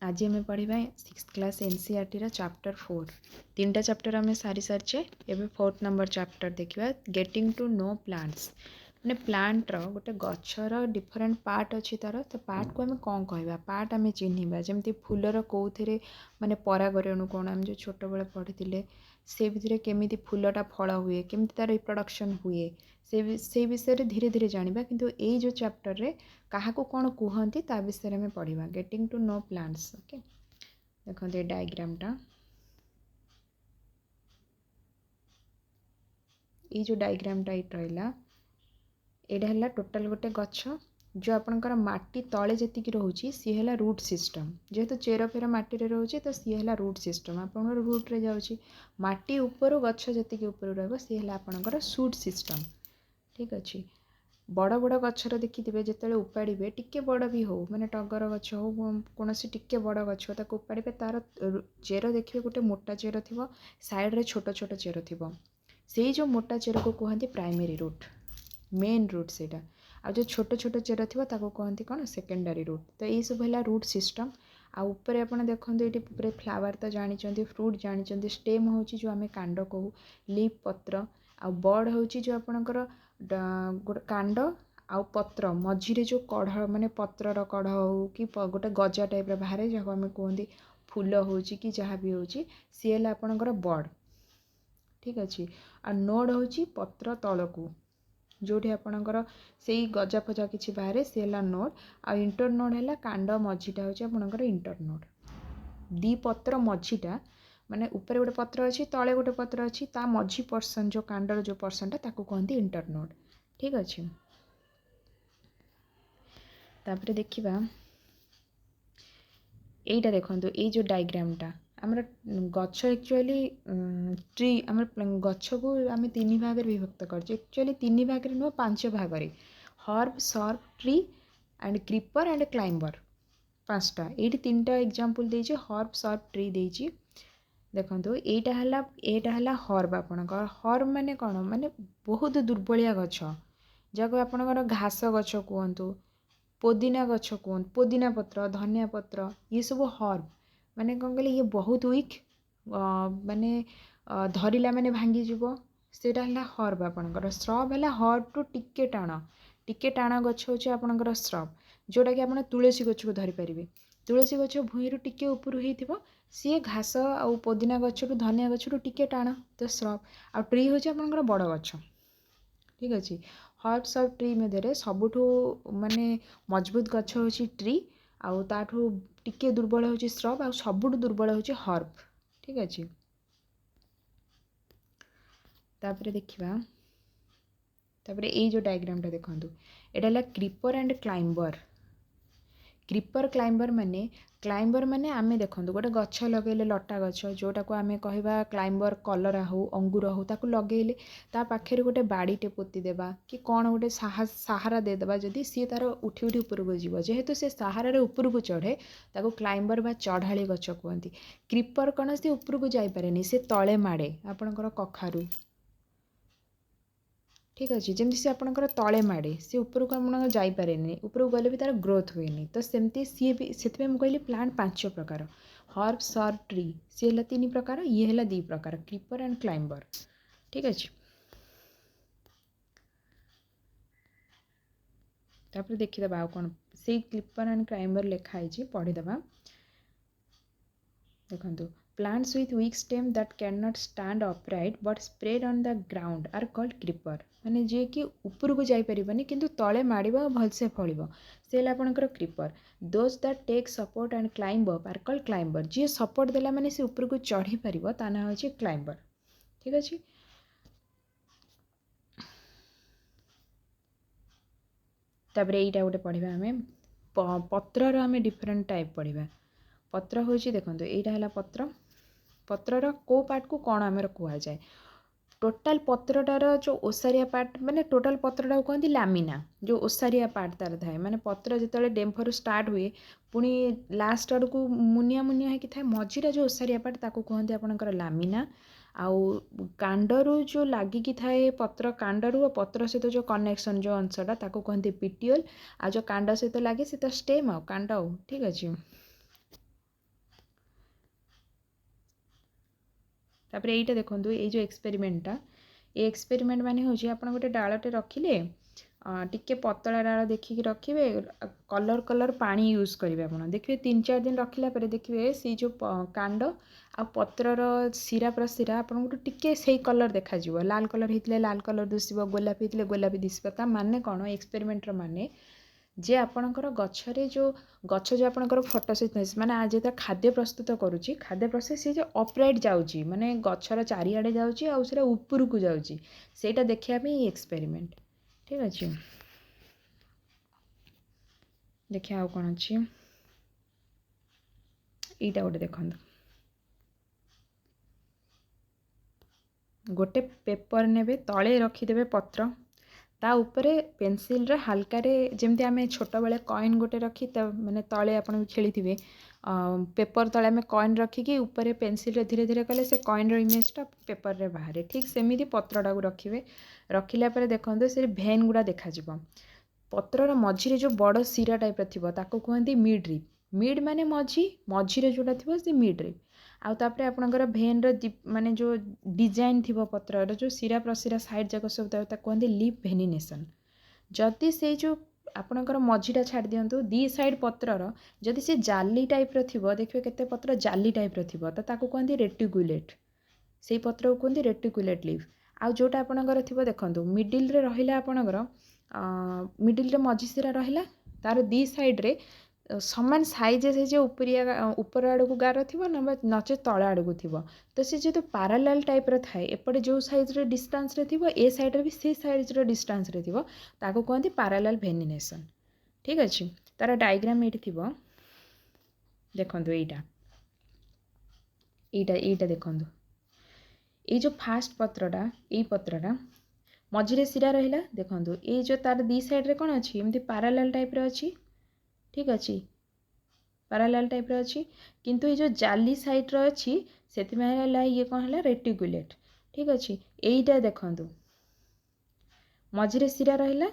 आज आम पढ़ा 6th क्लास एनसीईआरटी चैप्टर 4 तीन चैप्टर आम सारी सारी एवं 4th नंबर चैप्टर देखा गेटिंग टू नो प्लांट्स मैंने प्लांटर गोटे गचर डिफरेन्ट पार्ट अच्छी तार तो पार्ट को आम कौन कह पार्ट आम चिन्हवा जमी फूलर कौन माने परागरेणु कौन आम जो छोट बेले पढ़ी से भितर केमी फूलटा फल हुए केमी तार रिप्रोडक्शन हुए से विषय में धीरे धीरे जाना किंतु यही जो चैप्टर रे क्या कौन कहती ता विषय में पढ़ा getting to know plants okay देखो ये डायग्रामटा ये जो डायग्रामटा ये रहा यहाँ है टोटाल गोटे गछ जो आपणकर माटी तले जी रोचे सी है रूट सिस्टम जेहेतु चेर फेर माटी रोचे तो सी है रूट सिस्टम आप रूट्रे जाऊँगी माटी उपर गछ जी उपर सी है आपणकर सूट सिस्टम ठीक अच्छे बड़ बड़ गचर देखिए जिते उपाड़े टिके बड़ भी हो माने टगर गछ हो कौन टिके बड़ गछ ताको उपाड़े तार चेर देखिए गोटे मोटा चेर थी साइड रे छोट छोट चेर थी से जो मोटा चेर को कहते प्राइमरी रूट मेन रूट से आ जो छोट छोट चेर थी कहती कौन सेकेंडरी रूट तो ये सब है रूट सिस्टम आउे आप देखो ये फ्लावर तो जानते फ्रूट जानते स्टेम हूँ जो आम कांड कहू लीफ पत्र आ बर्ड हूँ जो आपणकर गोटे कांड आउ पत्र मझीरे जो कढ़ माने पत्रर कढ़ हो कि गोटे गजा टाइप बाहर जहाँ आम कहते फूल हो कि जहाँ भी हो सी है आपणकर बर्ड ठीक अच्छे आ नोड हूँ पत्र तलकू जोटी आपणकर से गजा फजा किसी बाहर सी है नोड आ इंटर नोड है कांड मझीटा हूँ आपणकर इंटर नोड दी पत्र मझीटा माने ऊपर गोटे पत्र अच्छी तले गोटे पत्र अच्छी ता मझी पर्सन जो कांडर जो पर्सनटा ताकू कहती इंटर नोड ठीक अच्छे तापर देखिबा एटा देखो ये जो डायग्रामटा आमर गछ एक्चुअली ट्री आम गछ को आम तीन भाग विभक्त कर एक्चुअली तीन भाग नुह 5 भाग herb shrub tree and creeper and climber 5टा ये 3टा एग्जांपल देछि हर्ब सर्प ट्री देछि देखो एटा है हर्ब आपणकर हर्ब माने कौन माने बहुत दुर्बलिया गछ जहाँ आपणकर घास गछ कहतु पुदीना गछ कहतु पुदीना पत्र धनिया पत्र ये सब हर्ब माने कौन कहले ये बहुत वीक माने धरिला माने भांगी जीवो सेटा है हर्ब आपणकर श्रब है हर्ब टू टिके टाण गछ होचे आपणकर श्रब जोटा कि आप तुलसी गछ को धरी पारे तुलसी गछ भूईरु टिके ऊपर होइथिबो सी घास आउ पुदीना गछ रु धनिया गछ रु टिके टाण तो श्रब आ ट्री होचे आपणकर बड़ गछ ठीक अच्छे हर्ब सब ट्री मध्य सबुठू माने मजबूत गछ होची ट्री आउ ताठू टिके दुर्बल होची श्रब आ सबुठू दुर्बल होची हर्ब ठीक अच्छे तापरे देखिबा तापरे ए जो डायग्रामटा देखंतु एटा ला क्रीपर एंड क्लाइंबर माने आमे देखंतु गोटे गछ लगेले लटा गछ जोटा को आमे कहबा क्लाइंबर कलरा हो अंगूर हो ताकू लगेले ता पाखे गोटे बाड़ीटे पोती देबा कि कौन गोटे सहारा दे देबा जदि सी तार उठी उठी ऊपर को जीव जेहेतु से सहारा ऊपर को चढ़े ताकू क्लाइंबर बा चढ़ाड़ी गछ कहती क्रीपर कौन सी ऊपर को जाई पारेनी से तले माड़े आपणकर कखारू ठीक अच्छे जमी सी आपणकर तले माड़े सी ऊपर को आप जापरे ऊपर को गले भी तार ग्रोथ हुए तो सेमती सी भी से कहली प्लांट 5 प्रकार हर्ब सर्प ट्री सी है 3 प्रकार ये है 2 प्रकार क्रीपर एंड क्लाइंबर ठीक अच्छे तापर देखीदबा आ कौन से क्रीपर एंड क्लाइंबर लिखाई पढ़ीदबा देखो plants with weak stem that cannot stand upright but spread on the ground are called creeper माने जे कि ऊपर को जाई परिबनी किंतु तळे माडिबा भलसे फळिबो से है आपनकर creeper those that take support and climb up are called climber जे सपोर्ट देला माने से ऊपर को चढ़ी परिबो ता ना होची क्लाइंबर ठीक अछि तापर एटा गोटे पढ़िबा हमें पत्रर हमें डिफरेंट टाइप पढ़िबा पत्र होची देखंतु एटा हला पत्रर को पार्ट को कौन आमर कह जाए टोटाल पत्रटार जो ओसारिया पार्ट माने टोटाल पत्रटा को कहती लामिना जो ओसारिया पार्ट तार थाए माने पत्र जिते डेम्फर स्टार्ट हुए पुणी लास्ट आड़ को मुनिया मुनिया होगी थाए मझीरा जो ओसारिया पार्ट ताको कहते आपणकर लामिना आउ कांडरू जो लागिकी थाए पत्र कांडरू और पत्र सहित जो कनेक्शन जो अंशटा ताको कहते पिटियोल आ जो कांड सहित लगे से तो स्टेम आ कांड ठीक अच्छे तापर एटा देखंतु ए जो एक्सपेरिमेंटटा ए एक्सपेरिमेंट माने होची आपण गोटे डालटे रखिले टिके पतला डाल देखिकी रखिए कलर कलर पानी यूज करेंगे आप देखिए 3-4 दिन रखिला पर देखिए से जो कांड आ पत्रर सिरा प्रसिरा आपन टिके से कलर देखा लाल कलर होते लाल कलर दिशा गोलापी होते गोलापी दिशा ता माने कौन एक्सपेरिमेंटर माने जे आपणकर गछरे जो गछ जो आपणकर फोटोसिंथेसिस माने आज जो खाद्य प्रस्तुत करुच्ची खाद्य प्रोसेस से जो अपराइट जाउची माने गछर चारिआडे जाउची आ सेटा ऊपर को जाउची सेटा देखिया पे एक्सपेरिमेंट ठीक अच्छे देखिए आउ कौन अच्छी यहीटा गोटे देखो गोटे पेपर ने तले रखीदे पत्र ता उपरे पेनसिल रे हल्का रे जमती आम छोट बेले कॉइन गोटे रखी माने तले आपन खेली थे पेपर तले आम कॉइन रखिकी ऊपर पेनसिल रे धीरे धीरे कले से कॉइन रो इमेजटा पेपर रे बाहर ठीक सेमिति पत्रटा को रखिए रखिला पर देखो से भेन गुड़ा देखा पत्रर मझिरे जो बड़ सिरा टाइप थी ताको कहते मिड माने मझिरे जोटा थी से मिड्रे आउ तापरे आपणकर भेन माने जो डिजाइन थी पत्रर जो सिरा प्रसिरा साइड जाक सब कहते लिप भेनिनेसन जदि से जो आपणकर मझीटा छाड़ दिंतु दी साइड पत्रर जदि से जाली टाइप थी देखिए केते पत्र जाली टाइप थी ताको कहते रेटिकुलेट से पत्र को कहते रेटिकुलेट लिप आउ जोटा आपणकर थी देखो मिडिल रे रहिला आपणकर मिडिल रे मझी सिरा रहिला तार दी साइड रे समान साइज से जो ऊपर आड़ को गार थी नचे तला आड़ को थी तो सी जो पारालाल टाइप थाए एपटे जो साइज रे डिस्टेंस रे थी ए साइड रे भी से साइज रे डिस्टेंस रे थी ताको कहते पारालाल भेनिनेसन ठीक अच्छे तार डायग्राम ये थी देखो यहीटा यहीटा देखो ये जो फास्ट पत्रटा यही पत्रटा मझिरे सिरा रहिला देखो ये जो तार दी साइड रे कौन अच्छी एमती पारालाल टाइप रे अच्छी ठीक अच्छे पारालाल टाइप रे अच्छी किंतु ये जो जाली साइड रे अच्छी से ये कौन है रेटिकुलेट ठीक अच्छे यहीटा देखो मझिरे सिरा रहिला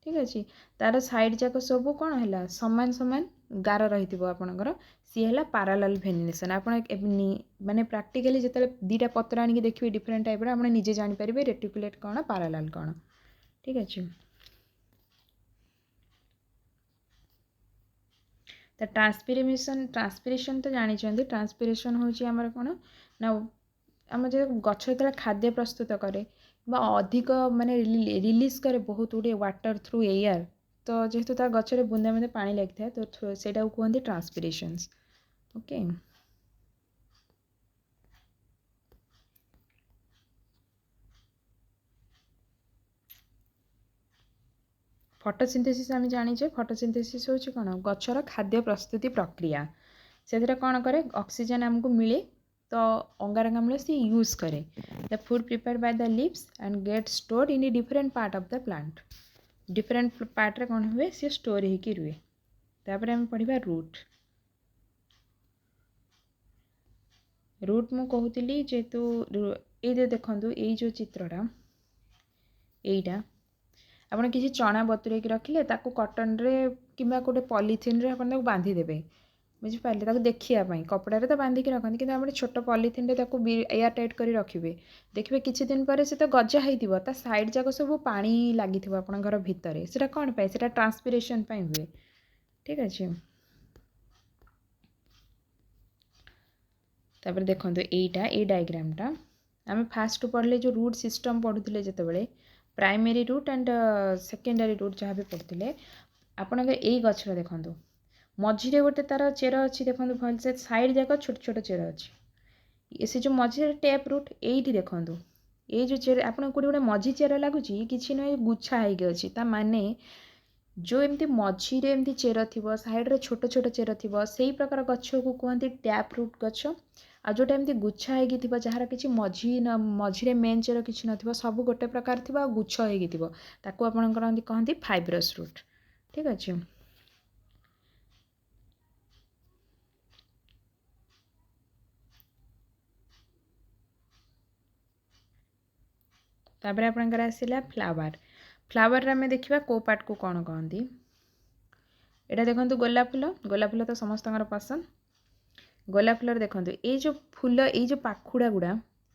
ठीक अच्छे तार साइड जाक सब कौन है समान समान गार रही आपणकर सी है पारालाल भेनिनेसन आप माने प्राक्टिकली जो दीटा पत्र आनिक देखिए डिफरेंट टाइप आप निजे जानीपर रेटिकुलेट कौन पारालाल कौन ठीक अच्छे तो ट्रांसपिरेशन तो जानी ट्रांसपिरेशन हूँ आमर कौन ना आम जो गछ जो खाद्य प्रस्तुत करे अधिक माने रिलीज करे बहुत गुड़े वाटर थ्रू एयर तो जेहेतु तार गचरे बुंदे बुंदे पानी लगी था तो सेटा कहते ट्रांसपिरेशंस ओके फोटोसिंथेसिस आम जानीचे फोटोसिंथेसिस होची कौन गचर खाद्य प्रस्तुति प्रक्रिया से कौन करे ऑक्सीजन आमको मिले तो अंगारकाम्ल से यूज करे the food prepare by the leaves and get stored in different part of the plant different part रे कौन हुए सी स्टोर होकर रुए तापर आम पढ़ा रूट मु कहूली जेहेतु ये देखु ये जो चित्रटा यहीटा आपड़ किसी चना बतुरे रखिले ताको कटन रे किंबा गोटे पॉलीथिन रे आपन ताको बांधी देबे बुझिपारे ताको देखियापाई कपड़े तो बांधिकी रखती कि आप छोट पॉलीथिन एयर टाइट कर रखिए देखिए किसी दिन पर से तो गजा होता ता साइड जाक सब पानी लगी आप घर भितर से कौन पाए से ट्रांसपिरेशन हुए ठीक अच्छे तापर देखो यहीटा ये डायग्रामटा आम फास्ट पढ़ले जो रूट सिस्टम पढ़ुले जिते primary root and secondary root जहाँ भी पढ़ुले आपणकर यही गचर देखो मझिरे गोटे तार चेर अच्छी देखो भल से साइड जाक छोट छोट चेर अच्छी से जो मझिरे टेप रूट यही देखो ये जो चेर आप गोटे मझी चेर लगुच कि नुह गुच्छा होगी अच्छी ता माने जो एमती मझिरे एमती चेर थी साइड रे छोट छोट चेर थी से प्रकार गछ को कहते टैप रूट गछ आ जोटा एमती गुच्छा होगी थी जार किसी मझिरे मेन चेर किसी न सब गोटे प्रकार थी गुच्छ होगी आपंकर कहते फाइब्रस रूट ठीक अच्छे तापर आपंकर आसला फ्लावर फ्लावर आम देखा को पार्ट को कौन कहती यहाँ देखो गोलाप फूल तो समस्त पसंद गोलाप फूल देखो ये जो फूल ये जो पाखुड़ा गुड़ा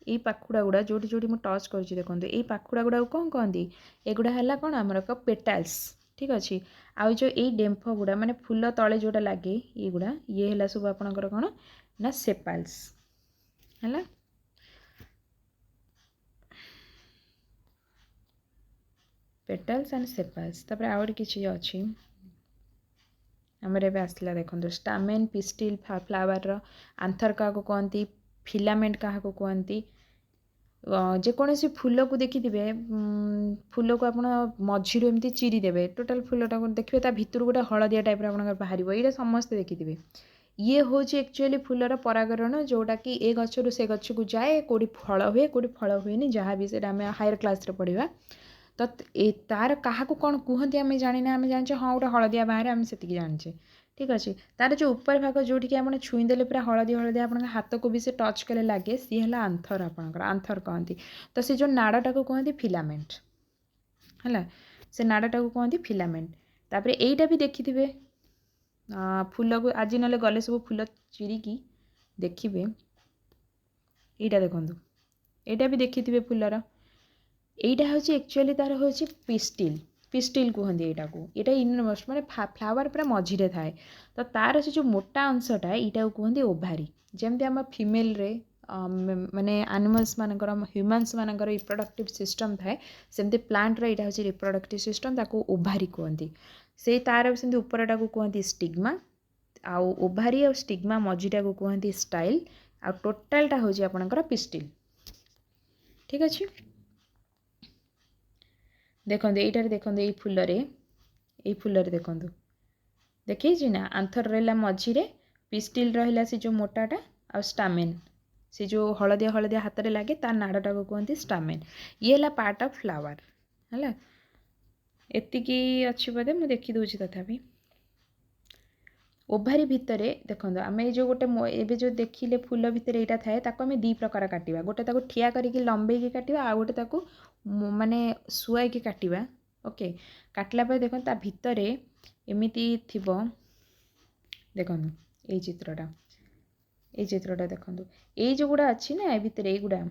ये पाखुड़ा गुड़ा जोटी जोटी मु टच करुँची देखो ये पाखुड़ा गुड़ा कौन कहती एगुड़ा है कौन आमर पेटाल्स ठीक अच्छे आउ जो ये डेम्फ गुड़ा माने फूल तले जोटा लगे ये गुड़ा ये है सब आपणकर कौन ना सेपाल्स है पेटाल्स एंड सेपाल्स तापर आउट किछि अछि आमर एबे आसला देखो स्टामेन पिस्टिल फ्लावर रो आंथर क्या कहती फिलामेंट क्या कहती जेकोसी फूल को देखिथे फूल को आप मझीर एमती चिरी देवे टोटाल फूलटा देखिए भितर गोटे हलदिया टाइप आप बाहर यहाँ समस्ते देखिथे ये हूँ एक्चुअली फूलर परागरण जोटा कि ए गचर से गच को जाए कौटी फल हुए कौटी फल हुए जहाँ भी से हायर क्लास पढ़ा तो तार क्या कौन कहते आम जाने आम जाने हाँ गोटे हलदिया बाहर आम से जाने ठीक अच्छे तार जो ऊपर भाग जोटि आप छुईदेले पूरा हलदी हलदी आप हाथ को भी से टच कले लगे सी है आंथर आपंकर आंथर कहती तो से जो नाड़टा को कहती फिलामेंट है से नाड़टा को कहती फिलामेंट तापर यहीटा भी देखिथे फूल को आज ना गले सब फूल चिरिकी देखिए यहाँ देखो यहाँ भी देखिथे फूलर यहीटा हूँ एक्चुअली तार हूँ पिस्टिल पिस्टिल कहते यहाँ को यहाँ इनमोस्ट माने फ्लावर पूरा मझीरे थाए तो तार से जो मोटा अंशटा यहाँ कहते ओभारी जमती आम फिमेल रे माने एनिमल्स मानकर ह्यूमन्स मानकर रिप्रोडक्टिव सिस्टम थाए सेमती प्लांट रो यहाँ हूँ रिप्रोडक्टिव सिस्टम ताको ओभारी कहती से तार से उपरटा को कहती स्टिग्मा आउ ओभारी और स्टिग्मा मझीटा को कहती स्टाइल आ टोटालटा हूँ आपणकर पिस्टिल ठीक अच्छे देखो यहीटार देखो ये फूलरे देखो देखी ना आंथर रहा मझीरे पिस्टिल रहा से जो मोटाटा आ स्टामेन से जो हलदिया हलदिया हाथ में लगे तार नाड़टा को कहते स्टामेन ये है पार्ट ऑफ फ्लावर है एतिकी अच्छी बोधे मुझे देखीदे तथापि ओभारी भितर देखो आम जो गोटे एवं जो देखिले फूल भितर यहाँ थाए आम दी प्रकार काटिया गोटे ठिया करके लंबे काटिया आ गोटे माने शुआई काटिया ओके काटला पर देखो ता भितर एमती थिबो देखो ये चित्रटा देखो ये जो गुड़ा अच्छी ना भितर युड़ा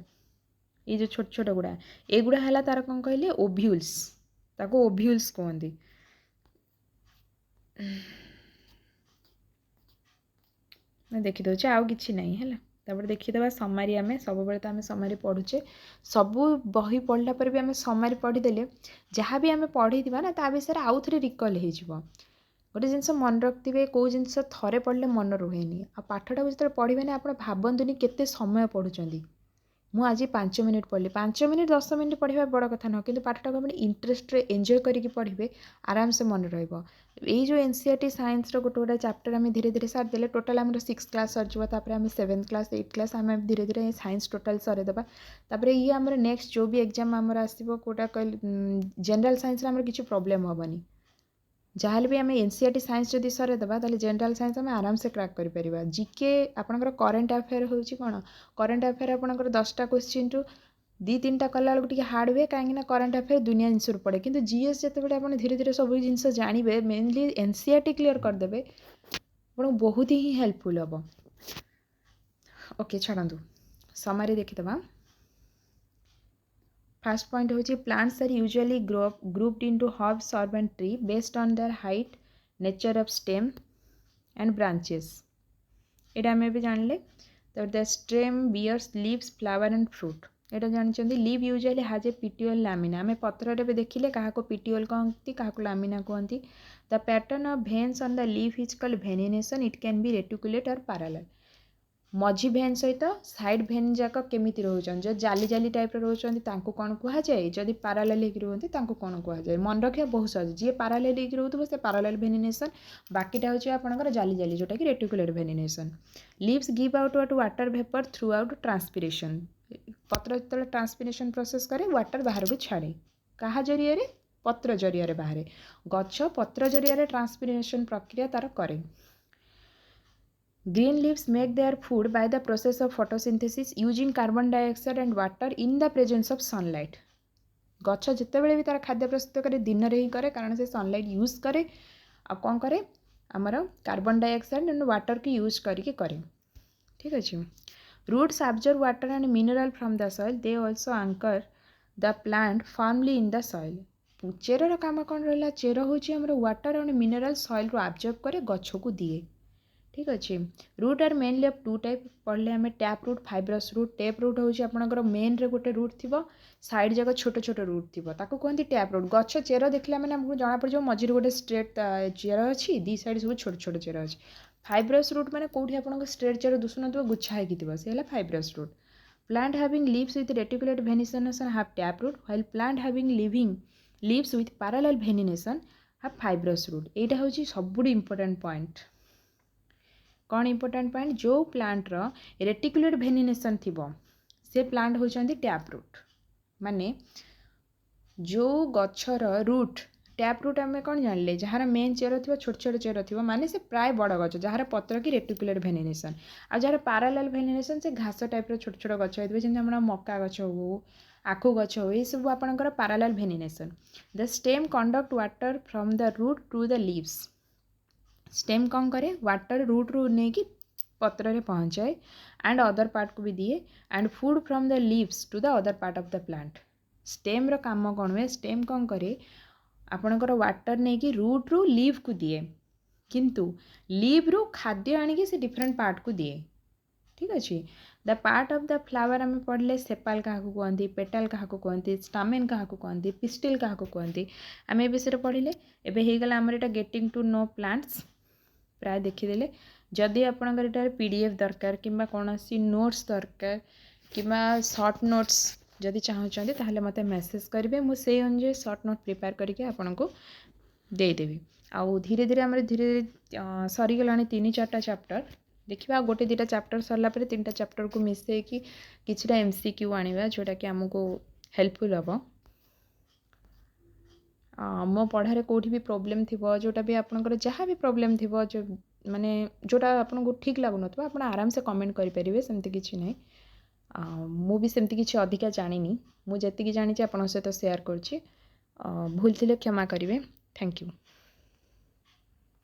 ये जो छोट छोट गुड़ा एगुड़ा है तार कौन कहले ओव्यूल्स ताको ओव्यूल्स कहते देखीदे आउ कि ना है देखीदे समारी आम सब तो आम समारी पढ़ुचे सबू बही पढ़ला पर भी आम समारी पढ़ीदे जहाँ भी आम पढ़ी ना ता विषय आउ थे रिकल हो गोटे जिनस मन रखिथे कौ जिनस थे पढ़ले मन रुहेनी आ पाठटा जो पढ़े ना आप भावतुनि केते समय पढ़ुं मु आज 5 मिनिट पढ़ली 5 मिनिट 10 मिनिट पढ़ा बड़ कथा नुह कि पाठटा को आप इंटरेस्ट एंजॉय करके पढ़े आराम से मन रही जो एनसीईआरटी साइंस गोटे गोटे चैप्टर आम धीरे धीरे सारिदे टोटाल आम 6 क्लास सरजिव आम 7th क्लास 8th क्लास आम धीरे धीरे साइंस टोटाल सरेदेवा ये आम नेक्स्ट जो भी एग्जाम आमर आसो कौटा कह जनरल साइंस आम किसी प्रोब्लेम हेनी जहाँ भी आम एनसीईआरटी साइंस जब सरेदेवा जनरल साइंस आम आराम से क्रैक कर जीके आपंकर करेन्ट अफेयर हूँ कौन करेन्ट अफेयर आपंकर 10टा क्वेश्चन रु 2-3टा कला बेलू हार्ड हुए कहीं करेन्ट अफेयर दुनिया जिनस पड़े कि जीएस जिते आप धीरे धीरे सब जिन जानवे मेनली एनसीईआरटी क्लीयर करदे आप बहुत ही हेल्पफुल हम ओके छाड़ू समारी देखीदे फर्स्ट पॉइंट हूँ plants are usually grouped into herbs and tree based on their height nature of stem and branches एटा आम भी जानले the stem bears leaves flower and fruit एटा जानते लीव यूजुअली हाज ए petiole laminar आम पत्र भी देखिले क्या पिटियोल कहती क्या लामिना कहती the pattern of veins on the leaf is called venation it can be reticulate or parallel मझी भेन सहित साइड भेन जाक केमी रोचन जो जाली जाली टाइप रोचन कौन कहुए जदि पारालेल रुहति कौन कहुए मन रखा बहुत सहज जी पारालेल रोथे से पारालेल भेनिनेशन बाकीटा हूँ आपंकर जाली जाली जोटा कि reticulate venation leaves give out water vapour throughout transpiration पत्र जो ट्रांसपिरेशन प्रोसेस करे वाटर बाहर को छाड़े क्या जरिया पत्र जरिया बाहर गछ पत्र जरिया ट्रांसपिरेशन प्रक्रिया तार करे Green leaves make their food by the process of photosynthesis using carbon dioxide and water in the presence of sunlight. गछ जितेबाला भी तार खाद्य प्रस्तुत करे दिन में ही करे कारण से सनलाइट यूज करे आ कौन करे आमर कार्बन डाइऑक्साइड एंड वाटर की यूज करके करे ठीक अच्छे Roots absorb water and mineral from the soil. They also anchor the plant firmly in the soil. ଚେରର କାମ କ'ଣ ରହିଲା? ଚେର ହେଉଛି ଆମର ୱାଟର ଆଣ୍ଡ ମିନେରାଲ ସଏଲରୁ ଆବଜର୍ବ करे ଗଛକୁ ଦିଏ। ठीक अच्छे। Root are mainly of two type पढ़ले आम tap root fibrous root. Tap root हूँ आपंकर मेन रे गोटे रूट थी साइड जाक छोट छोट रूट थी ताको कहते टैप रूट। गछ चेर देखला मैंने आमको जना पड़ जाए मझे गोटे स्ट्रेट चेर अच्छी दी साइड सब छोट छोट चेर अच्छी। फाइब्रस रूट मैंने कौटी आप स्ट्रेट चेर दुषु न गुच्छा होगी सी है fibrous root. Plant having leaves with reticulate venation have tap root while plant having living leaves with parallel venation have fibrous root. यहाँ हूँ सबुठ इंपोर्टेंट पॉइंट। कौन इंपोर्टेंट पॉइंट? जो प्लांट रो रेटिकुलेट भेनिनेशन थी से प्लांट होती टैप रूट। माने जो गछर रूट टैप रूट आम कौन जानले जार मेन चेर थी छोट छोट चेर थी माने से प्राय बड़ गछ जार पत्र की रेटिकुलेट भेनिनेशन आ जार पैरेलल भेनिनेशन से घास टाइप छोट छोट गछ होते जमी मका गछ हो आखु गछ हो ये सब आपंकर parallel venation. The stem conduct water from the root to the leaves. Stem कौन करे? वाटर रूट रू नहीं कि पत्र रे पहुँचाए एंड अदर पार्ट को भी दिए and food from the leaves to the other part of the plant. Stem रो काम कौन हुए? स्टेम कौन करे? आपणकर वाटर नहीं कि रूट रू लीव को दिए किंतु लीव रू खाद्य आनिकी से डिफरेंट पार्ट को दिए। ठीक अच्छे। The part of the flower आम पढ़ले सेपाल क्या कहते, पेटाल क्या कहते, स्टामेन क्या कहते, पिस्टिल क्या कहते आम ए विषय पढ़ले। एबे हो गला आमर एटा गेटिंग टू नो प्लांट्स प्राय देखीदे। जदि आपंकर ये पीडीएफ दरकार कि कौन सी नोट्स दरकार कि सर्ट नोट्स जदि चाहते ताहले मते मेसेज करेंगे मुझे अनुसार सर्ट नोट प्रिपेयर करके आपको देदेवी। आउ धीरे धीरे आम धीरे धीरे सरीगला 3-4टा चैप्टर देखा। गोटे 2टा चैप्टर सरला 3टा चैप्टर को मिसई कि किछिटा एमसीक्यू आनिबा जोटा कि आमको हेल्पफुल हम। मो पढ़ारे कौटी भी प्रोब्लेम थी जोटा भी आपंकर जहाँ भी प्रोब्लेम थी जो माने जोटा आपको ठीक लगुन आप आराम से कमेंट करेंगे सेमती किसी ना। मु भी सेमती किसी अधिका जानी मुझे जानी आपन सहित शेयर करुँची। भूल थे क्षमा करेंगे। Thank you.